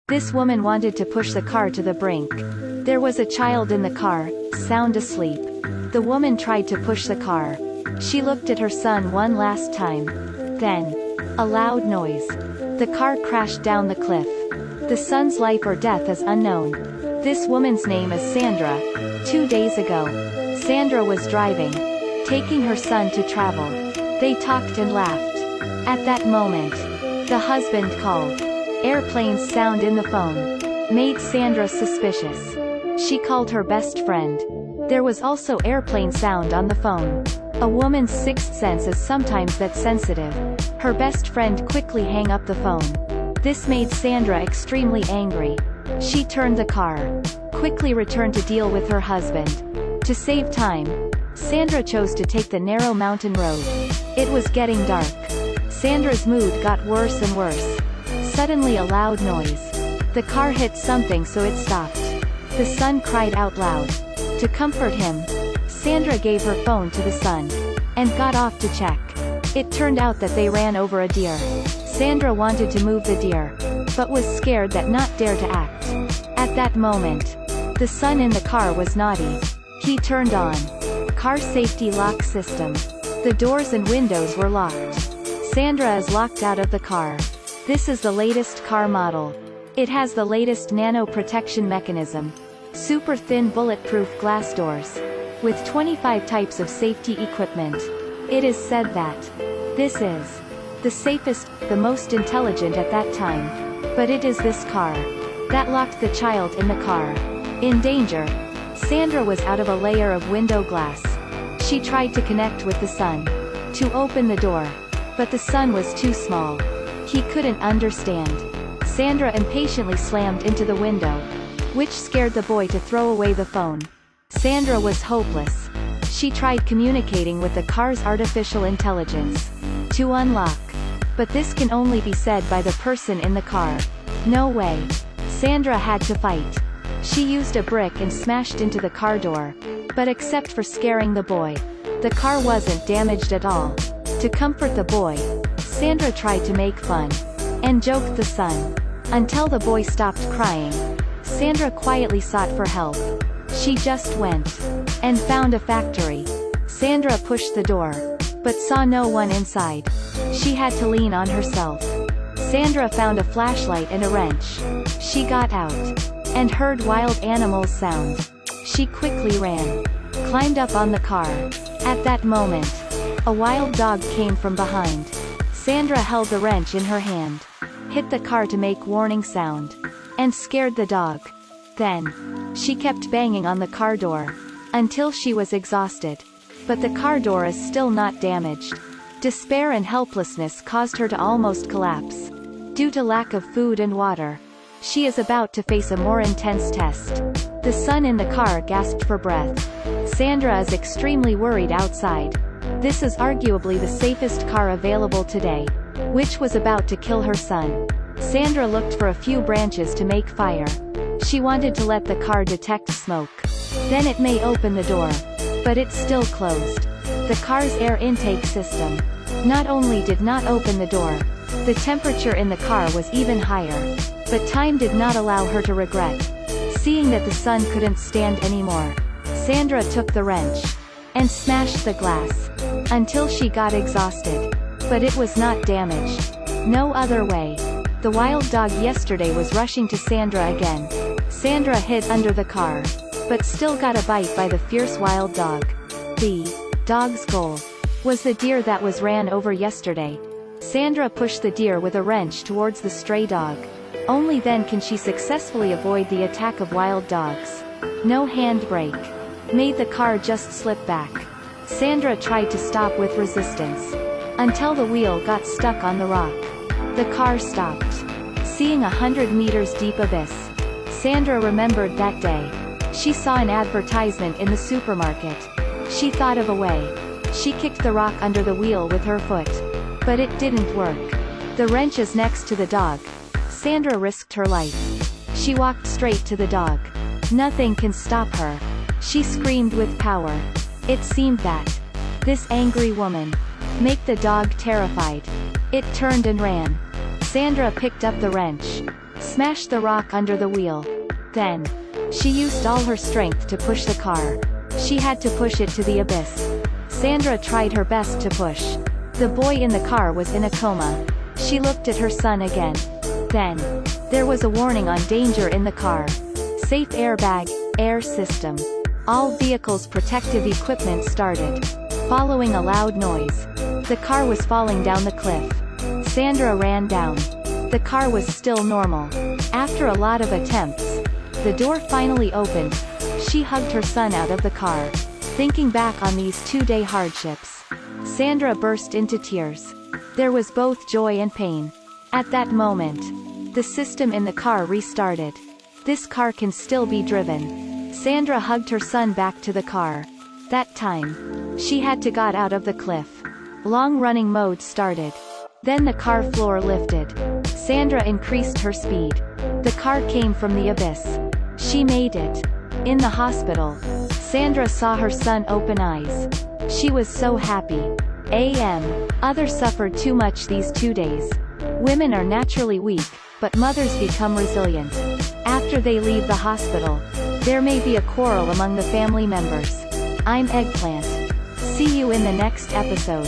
This woman wanted to push the car to the brink. There was a child in the car, sound asleep. The woman tried to push the car. She looked at her son one last time. Then, a loud noise. The car crashed down the cliff. The son's life or death is unknown. This woman's name is Sandra. 2 days ago, Sandra was driving, taking her son to travel. They talked and laughed. At that moment, the husband called. Airplane's sound in the phone made Sandra suspicious. She called her best friend. There was also airplane sound on the phone. A woman's sixth sense is sometimes that sensitive. Her best friend quickly hung up the phone. This made Sandra extremely angry. She turned the car, quickly returned to deal with her husband. To save time, Sandra chose to take the narrow mountain road. It was getting dark. Sandra's mood got worse and worse. Suddenly a loud noise. The car hit something so it stopped. The son cried out loud. To comfort him, Sandra gave her phone to the son, and got off to check. It turned out that they ran over a deer. Sandra wanted to move the deer, but was scared that not dare to act. At that moment, the son in the car was naughty. He turned on car safety lock system. The doors and windows were locked. Sandra is locked out of the car. This is the latest car model. It has the latest nano protection mechanism. Super thin bulletproof glass doors. With 25 types of safety equipment. It is said that this is the safest, the most intelligent at that time. But it is this car that locked the child in the car. In danger, Sandra was out of a layer of window glass. She tried to connect with the son to open the door, but the son was too small. He couldn't understand. Sandra impatiently slammed into the window, which scared the boy to throw away the phone. Sandra was hopeless. She tried communicating with the car's artificial intelligence to unlock, but this can only be said by the person in the car. No way. Sandra had to fight. She used a brick and smashed into the car door, but except for scaring the boy, the car wasn't damaged at all. To comfort the boy, Sandra tried to make fun and joked the son until the boy stopped crying. Sandra quietly sought for help. She just went and found a factory. Sandra pushed the door, but saw no one inside. She had to lean on herself. Sandra found a flashlight and a wrench. She got out and heard wild animals sound. She quickly ran, climbed up on the car. At that moment, a wild dog came from behind. Sandra held the wrench in her hand, hit the car to make warning sound, and scared the dog. Then, she kept banging on the car door until she was exhausted. But the car door is still not damaged. Despair and helplessness caused her to almost collapse due to lack of food and water. She is about to face a more intense test. The son in the car gasped for breath. Sandra is extremely worried outside. This is arguably the safest car available today, which was about to kill her son. Sandra looked for a few branches to make fire. She wanted to let the car detect smoke. Then it may open the door. But it's still closed. The car's air intake system not only did not open the door, the temperature in the car was even higher. But time did not allow her to regret. Seeing that the son couldn't stand anymore, Sandra took the wrench and smashed the glass until she got exhausted. But it was not damaged. No other way. The wild dog yesterday was rushing to Sandra again. Sandra hid under the car, but still got a bite by the fierce wild dog. The dog's goal was the deer that was ran over yesterday. Sandra pushed the deer with a wrench towards the stray dog. Only then can she successfully avoid the attack of wild dogs. No handbrake made the car just slip back. Sandra tried to stop with resistance until the wheel got stuck on the rock. The car stopped. Seeing 100 meters deep abyss, Sandra remembered that day. She saw an advertisement in the supermarket. She thought of a way. She kicked the rock under the wheel with her foot. But it didn't work. The wrench is next to the dog. Sandra risked her life. She walked straight to the dog. Nothing can stop her. She screamed with power. It seemed that this angry woman make the dog terrified. It turned and ran. Sandra picked up the wrench, smashed the rock under the wheel. Then, she used all her strength to push the car. She had to push it to the abyss. Sandra tried her best to push. The boy in the car was in a coma. She looked at her son again. Then, there was a warning on danger in the car. Safe airbag, air system. All vehicles' protective equipment started. Following a loud noise. The car was falling down the cliff. Sandra ran down. The car was still normal. After a lot of attempts, the door finally opened. She hugged her son out of the car. Thinking back on these 2-day hardships, Sandra burst into tears. There was both joy and pain. At that moment, the system in the car restarted. This car can still be driven. Sandra hugged her son back to the car. That time, she had to get out of the cliff. Long-running mode started. Then the car floor lifted. Sandra increased her speed. The car came from the abyss. She made it. In the hospital, Sandra saw her son open eyes. She was so happy. Others suffered too much these 2 days. Women are naturally weak, but mothers become resilient. After they leave the hospital, there may be a quarrel among the family members. I'm Eggplant. See you in the next episode.